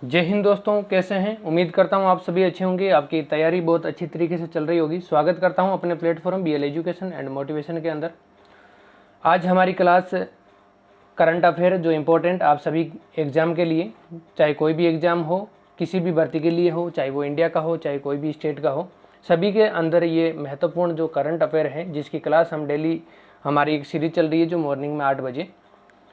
जय हिंद दोस्तों, कैसे हैं। उम्मीद करता हूं आप सभी अच्छे होंगे। आपकी तैयारी बहुत अच्छी तरीके से चल रही होगी। स्वागत करता हूं अपने platform BL education and motivation के अंदर। आज हमारी क्लास करंट अफेयर जो इम्पोर्टेंट आप सभी एग्ज़ाम के लिए, चाहे कोई भी एग्ज़ाम हो, किसी भी भर्ती के लिए हो, चाहे वो इंडिया का हो, चाहे कोई भी स्टेट का हो, सभी के अंदर ये महत्वपूर्ण जो करंट अफेयर है, जिसकी क्लास हम डेली, हमारी एक सीरीज चल रही है जो मॉर्निंग में 8 बजे।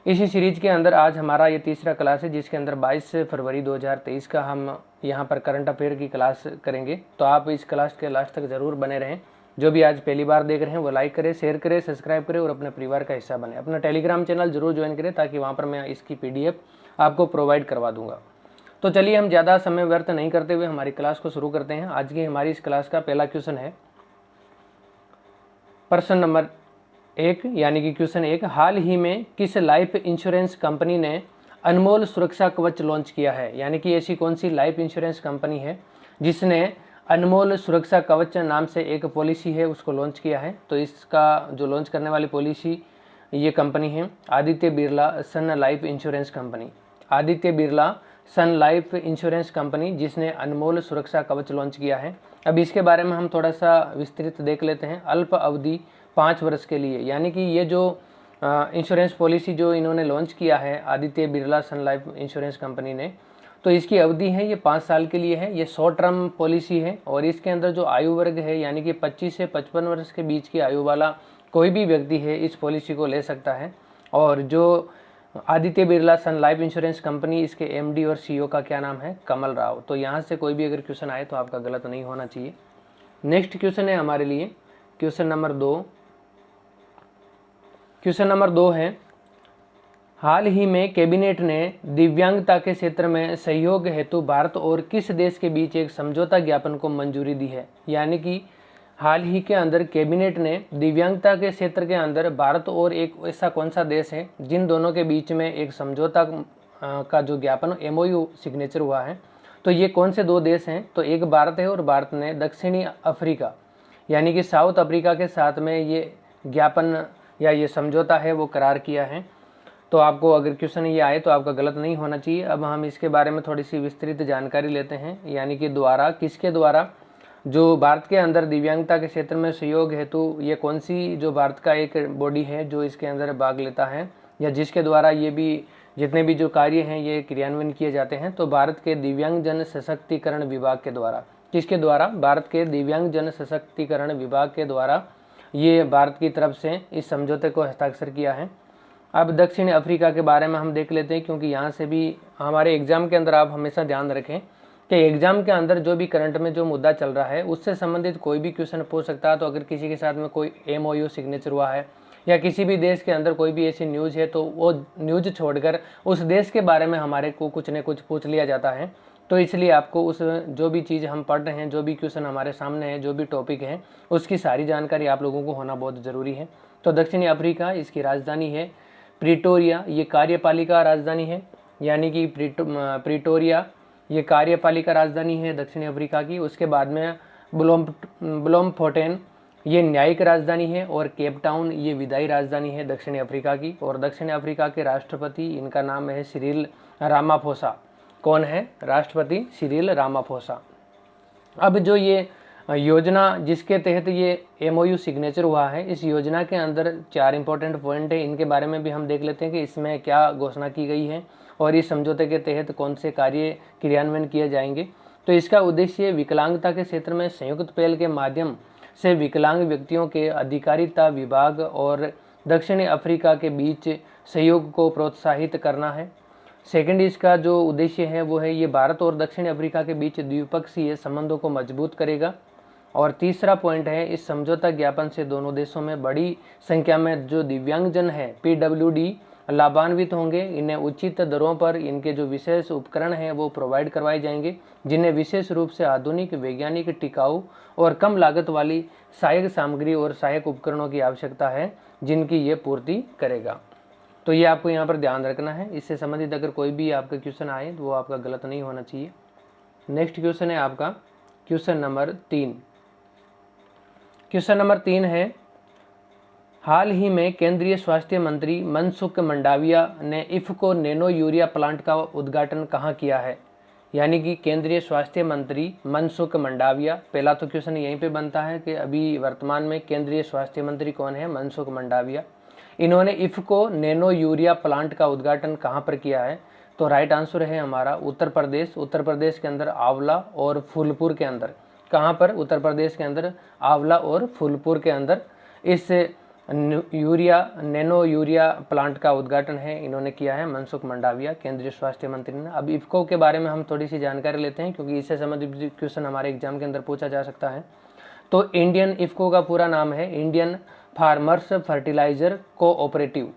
इसी सीरीज के अंदर आज हमारा ये तीसरा क्लास है, जिसके अंदर 22 फरवरी 2023 का हम यहाँ पर करंट अफेयर की क्लास करेंगे। तो आप इस क्लास के लास्ट तक ज़रूर बने रहें। जो भी आज पहली बार देख रहे हैं वो लाइक करें, शेयर करें, सब्सक्राइब करें और अपने परिवार का हिस्सा बने। अपना टेलीग्राम चैनल जरूर ज्वाइन करें, ताकि वहाँ पर मैं इसकी PDF आपको प्रोवाइड करवा दूँगा। तो चलिए, हम ज़्यादा समय व्यर्थ नहीं करते हुए हमारी क्लास को शुरू करते हैं। आज की हमारी इस क्लास का पहला क्वेश्चन है प्रश्न नंबर 1, यानी कि क्वेश्चन 1। हाल ही में किस लाइफ इंश्योरेंस कंपनी ने अनमोल सुरक्षा कवच लॉन्च किया है। यानी कि ऐसी कौन सी लाइफ इंश्योरेंस कंपनी है जिसने अनमोल सुरक्षा कवच नाम से एक पॉलिसी है उसको लॉन्च किया है। तो इसका जो लॉन्च करने वाली पॉलिसी, ये कंपनी है Aditya Birla Sun Life Insurance company. Aditya Birla Sun Life Insurance company, जिसने अनमोल सुरक्षा कवच लॉन्च किया है। अब इसके बारे में हम थोड़ा सा विस्तृत देख लेते हैं। अल्प अवधि 5 वर्ष के लिए, यानी कि ये जो इंश्योरेंस पॉलिसी जो इन्होंने लॉन्च किया है Aditya Birla Sun Life Insurance company ने, तो इसकी अवधि है ये 5 साल के लिए है। ये शॉर्ट टर्म पॉलिसी है और इसके अंदर जो आयु वर्ग है, यानी कि 25 से 55 वर्ष के बीच की आयु वाला कोई भी व्यक्ति है इस पॉलिसी को ले सकता है। और जो Aditya Birla Sun Life Insurance company, इसके MD और CEO का क्या नाम है, कमल राव। तो यहाँ से कोई भी अगर क्वेश्चन आए तो आपका गलत नहीं होना चाहिए। नेक्स्ट क्वेश्चन है हमारे लिए क्वेश्चन नंबर 2। क्वेश्चन नंबर 2 है, हाल ही में कैबिनेट ने दिव्यांगता के क्षेत्र में सहयोग हेतु भारत और किस देश के बीच एक समझौता ज्ञापन को मंजूरी दी है। यानी कि हाल ही के अंदर कैबिनेट ने दिव्यांगता के क्षेत्र के अंदर भारत और एक ऐसा कौन सा देश है जिन दोनों के बीच में एक समझौता का जो ज्ञापन MOU सिग्नेचर हुआ है। तो ये कौन से 2 देश हैं, तो एक भारत है और भारत ने दक्षिणी अफ्रीका, यानी कि साउथ अफ्रीका के साथ में ये ज्ञापन या ये समझौता है वो करार किया है। तो आपको अगर क्वेश्चन ये आए तो आपका गलत नहीं होना चाहिए। अब हम इसके बारे में थोड़ी सी विस्तृत जानकारी लेते हैं। यानी कि द्वारा, किसके द्वारा, जो भारत के अंदर दिव्यांगता के क्षेत्र में सहयोग हेतु ये कौन सी जो भारत का एक बॉडी है जो इसके अंदर भाग लेता है, या जिसके द्वारा ये भी जितने भी जो कार्य हैं ये क्रियान्वयन किए जाते हैं। तो भारत के दिव्यांगजन सशक्तिकरण विभाग के द्वारा, किसके द्वारा, भारत के दिव्यांगजन सशक्तिकरण विभाग के द्वारा ये भारत की तरफ से इस समझौते को हस्ताक्षर किया है। अब दक्षिण अफ्रीका के बारे में हम देख लेते हैं, क्योंकि यहाँ से भी हमारे एग्जाम के अंदर आप हमेशा ध्यान रखें कि एग्जाम के अंदर जो भी करंट में जो मुद्दा चल रहा है उससे संबंधित कोई भी क्वेश्चन पूछ सकता है। तो अगर किसी के साथ में कोई MOU सिग्नेचर हुआ है या किसी भी देश के अंदर कोई भी ऐसी न्यूज़ है, तो वो न्यूज़ छोड़कर उस देश के बारे में हमारे को कुछ न कुछ पूछ लिया जाता है। तो इसलिए आपको उस जो भी चीज़ हम पढ़ रहे हैं, जो भी क्वेश्चन हमारे सामने है, जो भी टॉपिक है, उसकी सारी जानकारी आप लोगों को होना बहुत ज़रूरी है। तो दक्षिणी अफ्रीका, इसकी राजधानी है प्रिटोरिया, ये कार्यपालिका राजधानी है। यानी कि प्रिटोरिया ये कार्यपालिका राजधानी है दक्षिणी अफ्रीका की। उसके बाद में ब्लोमफोटेन ये न्यायिक राजधानी है, और केप टाउन ये विधायी राजधानी है दक्षिणी अफ्रीका की। और दक्षिणी अफ्रीका के राष्ट्रपति, इनका नाम है सिरिल रामाफोसा। कौन है राष्ट्रपति? Cyril Ramaphosa. अब जो ये योजना जिसके तहत ये MOU सिग्नेचर हुआ है, इस योजना के अंदर 4 इंपॉर्टेंट पॉइंट है। इनके बारे में भी हम देख लेते हैं कि इसमें क्या घोषणा की गई है और इस समझौते के तहत कौन से कार्य क्रियान्वयन किए जाएंगे। तो इसका उद्देश्य विकलांगता के क्षेत्र में संयुक्त पहल के माध्यम से विकलांग व्यक्तियों के अधिकारिता विभाग और दक्षिणी अफ्रीका के बीच सहयोग को प्रोत्साहित करना है। सेकंड, इसका जो उद्देश्य है वो है ये भारत और दक्षिण अफ्रीका के बीच द्विपक्षीय संबंधों को मजबूत करेगा। और तीसरा पॉइंट है, इस समझौता ज्ञापन से दोनों देशों में बड़ी संख्या में जो दिव्यांगजन है PWD लाभान्वित होंगे। इन्हें उचित दरों पर इनके जो विशेष उपकरण हैं वो प्रोवाइड करवाए जाएंगे, जिन्हें विशेष रूप से आधुनिक, वैज्ञानिक, टिकाऊ और कम लागत वाली सहायक सामग्री और सहायक उपकरणों की आवश्यकता है, जिनकी ये पूर्ति करेगा। तो ये आपको यहाँ पर ध्यान रखना है। इससे संबंधित अगर कोई भी आपका क्वेश्चन आए तो वो आपका गलत नहीं होना चाहिए। नेक्स्ट क्वेश्चन है आपका क्वेश्चन नंबर 3। क्वेश्चन नंबर 3 है, हाल ही में केंद्रीय स्वास्थ्य मंत्री मनसुख मंडाविया ने इफ़को नैनो यूरिया प्लांट का उद्घाटन कहाँ किया है। यानी कि केंद्रीय स्वास्थ्य मंत्री मनसुख मंडाविया। पहला तो क्वेश्चन यहीं पे बनता है कि अभी वर्तमान में केंद्रीय स्वास्थ्य मंत्री कौन है? मनसुख मंडाविया। इन्होंने इफ्को नैनो यूरिया प्लांट का उद्घाटन कहाँ पर किया है? तो राइट आंसर है हमारा उत्तर प्रदेश। उत्तर प्रदेश के अंदर आंवला और फूलपुर के अंदर। कहाँ पर? उत्तर प्रदेश के अंदर आंवला और फूलपुर के अंदर इस नैनो यूरिया प्लांट का उद्घाटन है इन्होंने किया है, मनसुख मंडाविया केंद्रीय स्वास्थ्य मंत्री ने। अब इफ्को के बारे में हम थोड़ी सी जानकारी लेते हैं, क्योंकि इससे संबंधित क्वेश्चन हमारे एग्जाम के अंदर पूछा जा सकता है। तो इंडियन इफ्को का पूरा नाम है इंडियन फार्मर्स फर्टिलाइजर कोऑपरेटिव,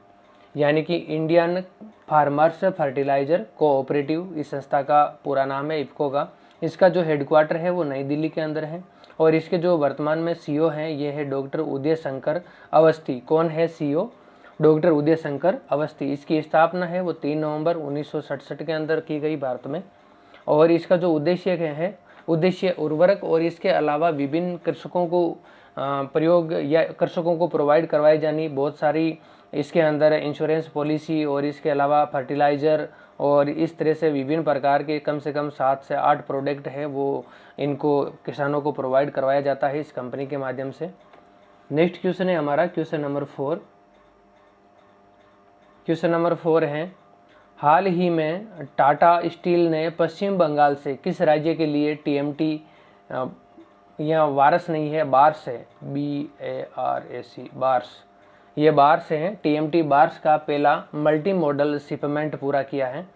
यानी कि इंडियन फार्मर्स फर्टिलाइजर कोऑपरेटिव इस संस्था का पूरा नाम है इफ्को का। इसका जो हेडक्वार्टर है वो नई दिल्ली के अंदर है, और इसके जो वर्तमान में सीईओ हैं ये है डॉक्टर उदय शंकर अवस्थी। कौन है सीईओ? डॉक्टर उदय शंकर अवस्थी। इसकी स्थापना है वो 3 नवंबर 1967 के अंदर की गई भारत में। और इसका जो उद्देश्य उर्वरक और इसके अलावा विभिन्न कृषकों को प्रयोग या कृषकों को प्रोवाइड करवाई जानी बहुत सारी इसके अंदर इंश्योरेंस पॉलिसी, और इसके अलावा फर्टिलाइज़र और इस तरह से विभिन्न प्रकार के कम से कम 7 से 8 प्रोडक्ट है वो इनको किसानों को प्रोवाइड करवाया जाता है इस कंपनी के माध्यम से। नेक्स्ट क्वेश्चन है हमारा क्वेश्चन नंबर 4। क्वेश्चन नंबर 4 है, हाल ही में टाटा स्टील ने पश्चिम बंगाल से किस राज्य के लिए टीएमटी या वारस नहीं है बार्स है, BARAC बार्स, ये बार्स है, टीएमटी बार्स का पहला मल्टी मॉडल शिपमेंट पूरा किया है।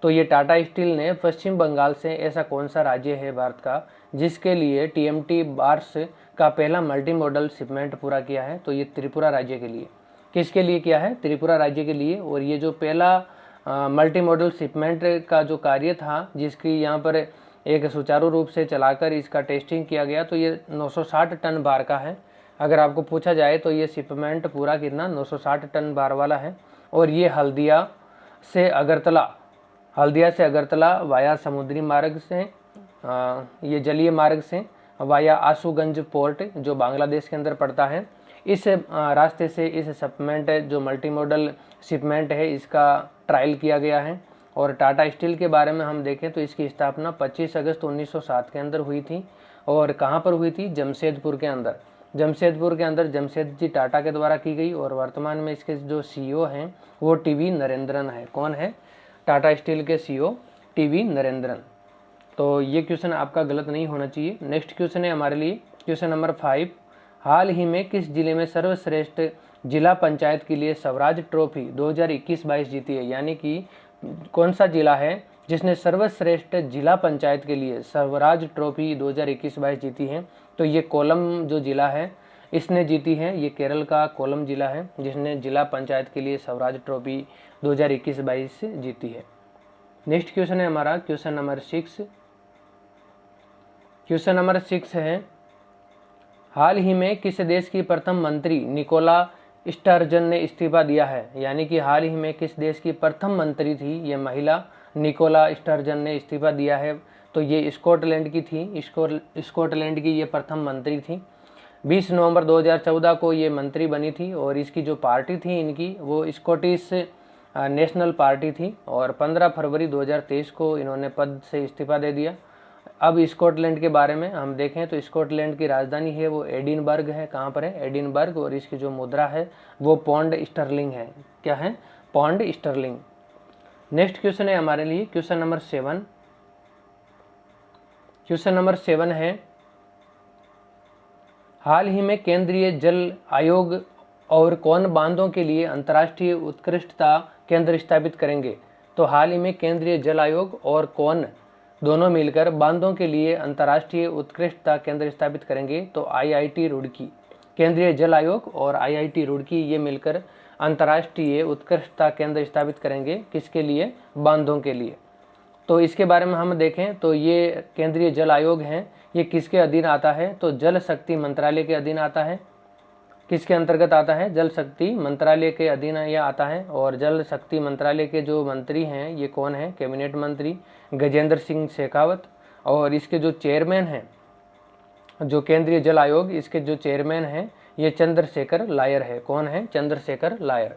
तो ये टाटा स्टील ने पश्चिम बंगाल से ऐसा कौन सा राज्य है भारत का जिसके लिए टीएमटी बार्स का पहला मल्टी मॉडल शिपमेंट पूरा किया है? तो ये त्रिपुरा राज्य के लिए। किसके लिए किया है? त्रिपुरा राज्य के लिए। और ये जो पहला मल्टी मॉडल शिपमेंट का जो कार्य था जिसकी यहाँ पर एक सुचारू रूप से चलाकर इसका टेस्टिंग किया गया, तो ये 960 टन भार का है। अगर आपको पूछा जाए तो ये शिपमेंट पूरा कितना 960 टन भार वाला है। और ये हल्दिया से अगरतला वाया समुद्री मार्ग से, ये जलीय मार्ग से वाया आशुगंज पोर्ट जो बांग्लादेश के अंदर पड़ता है, इस रास्ते से इस शिपमेंट जो मल्टी मॉडल शिपमेंट है इसका ट्रायल किया गया है। और टाटा स्टील के बारे में हम देखें तो इसकी स्थापना 25 अगस्त 1907 के अंदर हुई थी। और कहाँ पर हुई थी? जमशेदपुर के अंदर। जमशेदपुर के अंदर जमशेद जी टाटा के द्वारा की गई। और वर्तमान में इसके जो सीईओ हैं वो टीवी नरेंद्रन है। कौन है? टाटा स्टील के सीईओ टीवी नरेंद्रन। तो ये क्वेश्चन आपका गलत नहीं होना चाहिए। नेक्स्ट क्वेश्चन है हमारे लिए क्वेश्चन नंबर 5। हाल ही में किस जिले में सर्वश्रेष्ठ जिला पंचायत के लिए स्वराज ट्रॉफी 2021-22 जीती है? यानी कि कौन सा जिला है जिसने सर्वश्रेष्ठ जिला पंचायत के लिए स्वराज ट्रॉफी 2021-22 जीती है? तो ये कोल्लम जो जिला है इसने जीती है। ये केरल का कोल्लम जिला है जिसने जिला पंचायत के लिए स्वराज ट्रॉफी 2021-22 जीती है। नेक्स्ट क्वेश्चन है हमारा क्वेश्चन नंबर 6। क्वेश्चन नंबर 6 है, हाल ही में किस देश की प्रथम मंत्री निकोला स्टर्जन ने इस्तीफा दिया है? यानी कि हाल ही में किस देश की प्रथम मंत्री थी ये महिला निकोला स्टर्जन ने इस्तीफा दिया है? तो ये स्कॉटलैंड की थी। स्कॉटलैंड की ये प्रथम मंत्री थी। 20 नवंबर 2014 को ये मंत्री बनी थी। और इसकी जो पार्टी थी इनकी वो स्कॉटिश नेशनल पार्टी थी। और 15 फरवरी 2023 को इन्होंने पद से इस्तीफा दे दिया। अब स्कॉटलैंड के बारे में हम देखें तो स्कॉटलैंड की राजधानी है वो एडिनबर्ग है। कहाँ पर है? एडिनबर्ग। और इसकी जो मुद्रा है वो पौंड स्टर्लिंग है। क्या है? Pond Stirling. नेक्स्ट क्वेश्चन है हमारे लिए क्वेश्चन नंबर 7। क्वेश्चन नंबर 7 है, हाल ही में केंद्रीय जल आयोग और कौन बांधों के लिए अंतर्राष्ट्रीय उत्कृष्टता केंद्र स्थापित करेंगे? तो हाल ही में केंद्रीय जल आयोग और कौन दोनों मिलकर बांधों के लिए अंतर्राष्ट्रीय उत्कृष्टता केंद्र स्थापित करेंगे? तो IIT रुड़की। केंद्रीय जल आयोग और IIT रुड़की ये मिलकर अंतर्राष्ट्रीय उत्कृष्टता केंद्र स्थापित करेंगे। किसके लिए? बांधों के लिए। तो इसके बारे में हम देखें तो ये केंद्रीय जल आयोग हैं, ये किसके अधीन आता है? तो जल शक्ति मंत्रालय के अधीन आता है। किसके अंतर्गत आता है? जल शक्ति मंत्रालय के अधीन यह आता है। और जल शक्ति मंत्रालय के जो मंत्री हैं ये कौन है? कैबिनेट मंत्री गजेंद्र सिंह शेखावत। और इसके जो चेयरमैन हैं, जो केंद्रीय जल आयोग इसके जो चेयरमैन हैं ये चंद्रशेखर लायर है। कौन है? चंद्रशेखर लायर।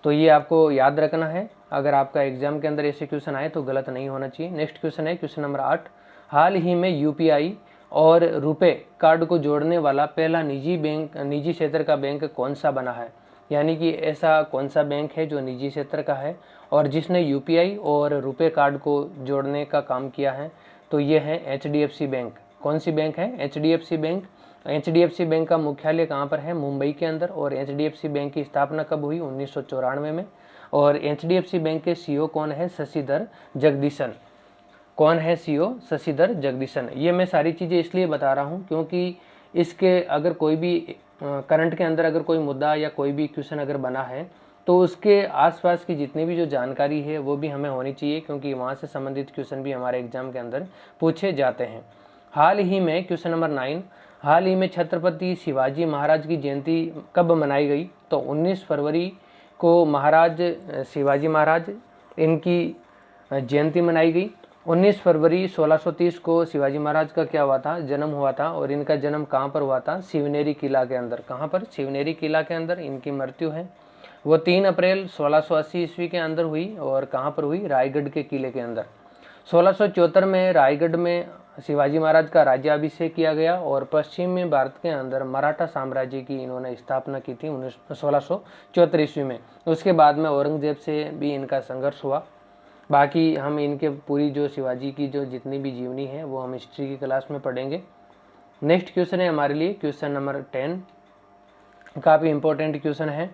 तो ये आपको याद रखना है। अगर आपका एग्जाम के अंदर ऐसे क्वेश्चन आए तो गलत नहीं होना चाहिए। नेक्स्ट क्वेश्चन है क्वेश्चन नंबर 8, हाल ही में यूपीआई और रुपे कार्ड को जोड़ने वाला पहला निजी क्षेत्र का बैंक कौन सा बना है? यानी कि ऐसा कौन सा बैंक है जो निजी क्षेत्र का है और जिसने यूपीआई और रुपे कार्ड को जोड़ने का काम किया है? तो ये है एचडीएफसी बैंक। कौन सी बैंक है? HDFC bank. एचडीएफसी बैंक का मुख्यालय कहाँ पर है? मुंबई के अंदर। और एचडीएफसी बैंक की स्थापना कब हुई? 1994 में। और एचडीएफसी बैंक के सीईओ कौन है? शशिधर जगदीशन। कौन है सीईओ? शशिधर जगदीशन। ये मैं सारी चीज़ें इसलिए बता रहा हूँ क्योंकि इसके अगर कोई भी करंट के अंदर अगर कोई मुद्दा या कोई भी क्वेश्चन अगर बना है तो उसके आसपास की जितनी भी जो जानकारी है वो भी हमें होनी चाहिए, क्योंकि वहाँ से संबंधित क्वेश्चन भी हमारे एग्जाम के अंदर पूछे जाते हैं। हाल ही में क्वेश्चन नंबर 9, हाल ही में छत्रपति शिवाजी महाराज की जयंती कब मनाई गई? तो 19 फरवरी को महाराज शिवाजी महाराज इनकी जयंती मनाई गई। 19 फरवरी 1630 को शिवाजी महाराज का क्या हुआ था? जन्म हुआ था। और इनका जन्म कहाँ पर हुआ था? शिवनेरी किला के अंदर। कहाँ पर? शिवनेरी किला के अंदर इनकी मृत्यु है। वो 3 अप्रैल 1680 ईस्वी के अंदर हुई। और कहाँ पर हुई? रायगढ़ के किले के अंदर। 1674 में रायगढ़ में शिवाजी महाराज का राज्याभिषेक किया गया और पश्चिमी भारत के अंदर मराठा साम्राज्य की इन्होंने स्थापना की थी 1674 ईस्वी में। उसके बाद में औरंगजेब से भी इनका संघर्ष हुआ। बाकी हम इनके पूरी जो शिवाजी की जो जितनी भी जीवनी है वो हम हिस्ट्री की क्लास में पढ़ेंगे। नेक्स्ट क्वेश्चन है हमारे लिए क्वेश्चन नंबर 10, काफ़ी इंपॉर्टेंट क्वेश्चन है।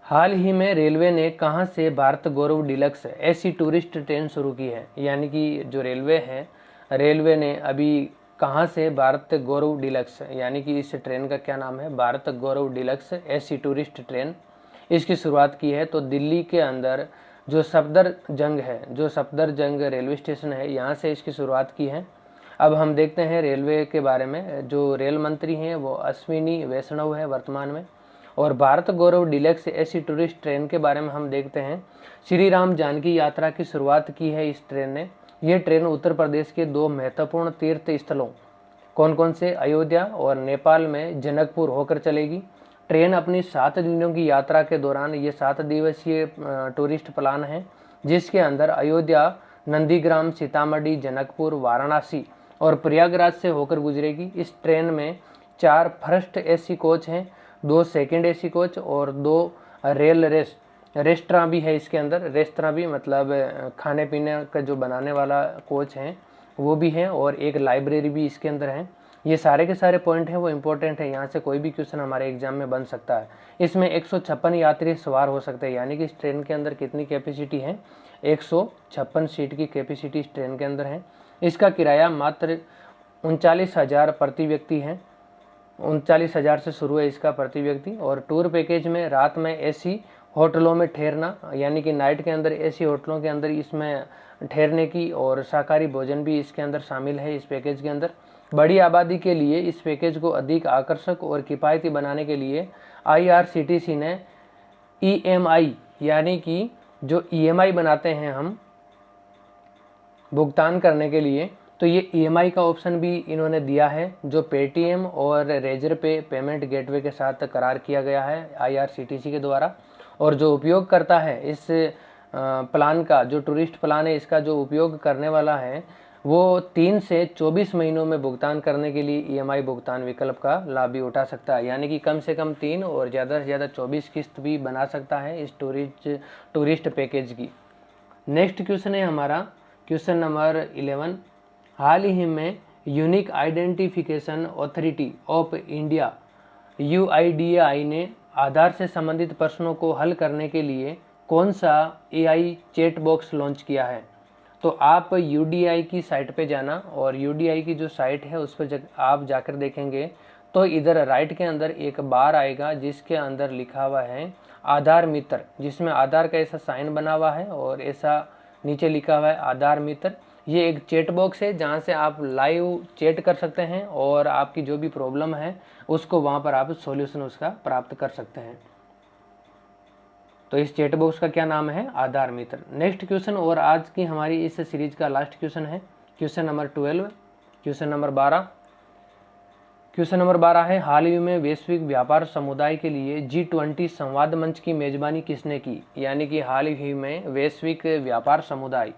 हाल ही में रेलवे ने कहां से भारत गौरव डिलक्स ऐसी टूरिस्ट ट्रेन शुरू की है? यानी कि जो रेलवे है, रेलवे ने अभी कहां से भारत गौरव डिलक्स, यानी कि इस ट्रेन का क्या नाम है? भारत गौरव डिलक्स ऐसी टूरिस्ट ट्रेन, इसकी शुरुआत की है। तो दिल्ली के अंदर जो सफदरजंग है, जो सफदरजंग रेलवे स्टेशन है, यहाँ से इसकी शुरुआत की है। अब हम देखते हैं रेलवे के बारे में। जो रेल मंत्री हैं वो अश्विनी वैष्णव है वर्तमान में। और भारत गौरव डिलक्स ऐसी टूरिस्ट ट्रेन के बारे में हम देखते हैं। श्री राम जानकी यात्रा की शुरुआत की है इस ट्रेन ने। यह ट्रेन उत्तर प्रदेश के 2 महत्वपूर्ण तीर्थ स्थलों, कौन कौन से? अयोध्या और नेपाल में जनकपुर होकर चलेगी। ट्रेन अपनी 7 दिनों की यात्रा के दौरान, ये 7 दिवसीय टूरिस्ट प्लान है जिसके अंदर अयोध्या, नंदीग्राम, सीतामढ़ी, जनकपुर, वाराणसी और प्रयागराज से होकर गुजरेगी। इस ट्रेन में 4 फर्स्ट एसी कोच हैं, 2 सेकंड एसी कोच और 2 रेल रेस्टोरेंट भी है इसके अंदर। रेस्टोरेंट भी मतलब खाने पीने का जो बनाने वाला कोच हैं वो भी है, और एक लाइब्रेरी भी इसके अंदर है। ये सारे के सारे पॉइंट हैं वो इम्पोर्टेंट है, यहाँ से कोई भी क्वेश्चन हमारे एग्जाम में बन सकता है। इसमें 156 यात्री सवार हो सकते हैं, यानी कि इस ट्रेन के अंदर कितनी कैपेसिटी है? 156 सीट की कैपेसिटी इस ट्रेन के अंदर है। इसका किराया मात्र 39,000 प्रति व्यक्ति है। 39,000 से शुरू है इसका प्रति व्यक्ति। और टूर पैकेज में रात में एसी होटलों में ठहरना, यानी कि नाइट के अंदर एसी होटलों के अंदर इसमें ठहरने की, और शाकाहारी भोजन भी इसके अंदर शामिल है इस पैकेज के अंदर। बड़ी आबादी के लिए इस पैकेज को अधिक आकर्षक और किफ़ायती बनाने के लिए आईआरसीटीसी ने ईएमआई, यानी कि जो ईएमआई बनाते हैं हम भुगतान करने के लिए, तो ये ईएमआई का ऑप्शन भी इन्होंने दिया है, जो पेटीएम और रेजर पे पेमेंट गेटवे के साथ करार किया गया है आईआरसीटीसी के द्वारा। और जो उपयोग करता है इस प्लान का, जो टूरिस्ट प्लान है इसका जो उपयोग करने वाला है, वो 3 से 24 महीनों में भुगतान करने के लिए ईएमआई भुगतान विकल्प का लाभ भी उठा सकता है। यानी कि कम से कम 3 और ज़्यादा से ज़्यादा 24 किस्त भी बना सकता है इस टूरिस्ट पैकेज की। नेक्स्ट क्वेश्चन है हमारा क्वेश्चन नंबर 11, हाल ही में unique identification authority of India UIDAI ने आधार से संबंधित प्रश्नों को हल करने के लिए कौन सा AI चैट बॉक्स लॉन्च किया है? तो आप UDI की साइट पे जाना, और UDI की जो साइट है उस पर आप जाकर देखेंगे तो इधर राइट के अंदर एक बार आएगा जिसके अंदर लिखा हुआ है आधार मित्र, जिसमें आधार का ऐसा साइन बना हुआ है और ऐसा नीचे लिखा हुआ है आधार मित्र। ये एक चैट बॉक्स है जहाँ से आप लाइव चैट कर सकते हैं और आपकी जो भी प्रॉब्लम है उसको वहाँ पर आप सॉल्यूशन उसका प्राप्त कर सकते हैं। तो इस चैट बॉक्स का क्या नाम है? आधार मित्र। नेक्स्ट क्वेश्चन, और आज की हमारी इस सीरीज का लास्ट क्वेश्चन है question number 12, question number 12। Question number 12 है, हाल ही में वैश्विक व्यापार समुदाय के लिए G20 संवाद मंच की मेजबानी किसने की? यानी कि हाल ही में वैश्विक व्यापार समुदाय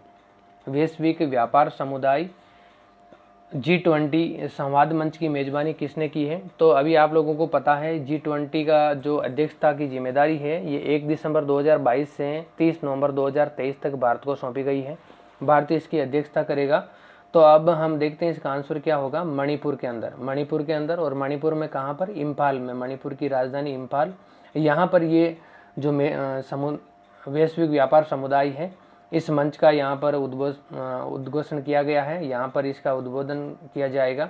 G20 संवाद मंच की मेजबानी किसने की है? तो अभी आप लोगों को पता है G20 का जो अध्यक्षता की जिम्मेदारी है ये 1 दिसंबर 2022 से 30 नवंबर 2023 तक भारत को सौंपी गई है। भारत इसकी अध्यक्षता करेगा। तो अब हम देखते हैं इसका आंसर क्या होगा। मणिपुर के अंदर, और मणिपुर में कहाँ पर? इम्फाल में, मणिपुर की राजधानी इम्फाल। यहाँ पर ये जो वैश्विक व्यापार समुदाय है इस मंच का यहाँ पर उद्घोषण किया गया है। यहाँ पर इसका उद्बोधन किया जाएगा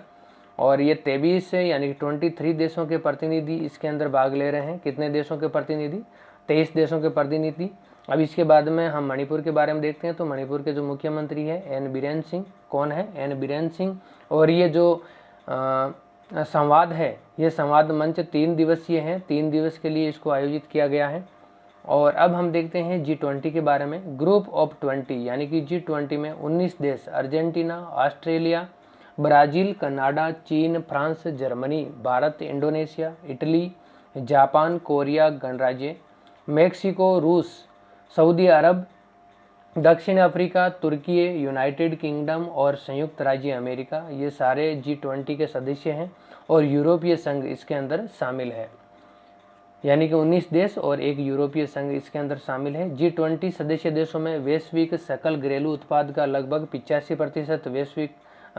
और ये 23 यानी 23 देशों के प्रतिनिधि इसके अंदर भाग ले रहे हैं। कितने देशों के प्रतिनिधि? 23 देशों के प्रतिनिधि। अब इसके बाद में हम मणिपुर के बारे में देखते हैं। तो मणिपुर के जो मुख्यमंत्री है एन बीरेन सिंह। कौन है? एन बीरेन सिंह। और ये जो संवाद है, ये संवाद मंच 3 दिवसीय है। 3 दिवस के लिए इसको आयोजित किया गया है। और अब हम देखते हैं G20 के बारे में। ग्रुप ऑफ 20 यानी कि G20 में 19 देश, अर्जेंटीना, ऑस्ट्रेलिया, ब्राज़ील, कनाडा, चीन, France, Germany, Bharat, Indonesia, Italy, Japan, Korea गणराज्य, मेक्सिको, रूस, सऊदी अरब, दक्षिण अफ्रीका, तुर्की, यूनाइटेड किंगडम और संयुक्त राज्य अमेरिका, ये सारे G20 के सदस्य हैं। और यूरोपीय संघ इसके अंदर शामिल है, यानी कि 19 देश और एक यूरोपीय संघ इसके अंदर शामिल है। G20 सदस्य देशों में वैश्विक सकल घरेलू उत्पाद का लगभग 85%, वैश्विक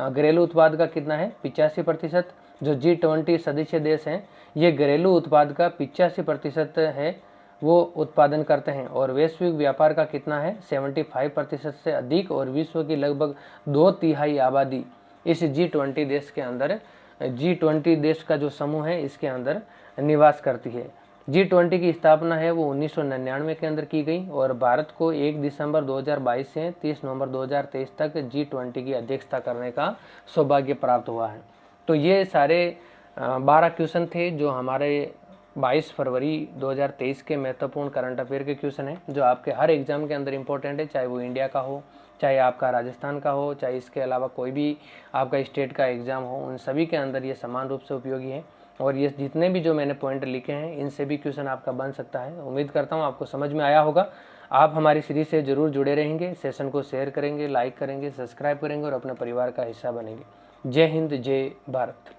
घरेलू उत्पाद का कितना है? 85%। जो G20 सदस्य देश हैं ये घरेलू उत्पाद का 85% है वो उत्पादन करते हैं। और वैश्विक व्यापार का कितना है? 75% से अधिक। और विश्व की लगभग 2/3 आबादी इस G20 देश के अंदर, G20 देश का जो समूह है इसके अंदर निवास करती है। G20 की स्थापना है वो 1999 के अंदर की गई और भारत को 1 दिसंबर 2022 से 30 नवंबर 2023 तक G20 की अध्यक्षता करने का सौभाग्य प्राप्त हुआ है। तो ये सारे 12 क्वेश्चन थे जो हमारे 22 फरवरी 2023 के महत्वपूर्ण करंट अफेयर के क्वेश्चन हैं, जो आपके हर एग्जाम के अंदर इंपॉर्टेंट है, चाहे वो इंडिया का हो, चाहे आपका राजस्थान का हो, चाहे इसके अलावा कोई भी आपका स्टेट का एग्जाम हो, उन सभी के अंदर ये समान रूप से उपयोगी है। और ये जितने भी जो मैंने पॉइंट लिखे हैं इनसे भी क्वेश्चन आपका बन सकता है। उम्मीद करता हूँ आपको समझ में आया होगा। आप हमारी सीरीज से जरूर जुड़े रहेंगे, सेशन को शेयर करेंगे, लाइक करेंगे, सब्सक्राइब करेंगे और अपने परिवार का हिस्सा बनेंगे। जय हिंद, जय भारत।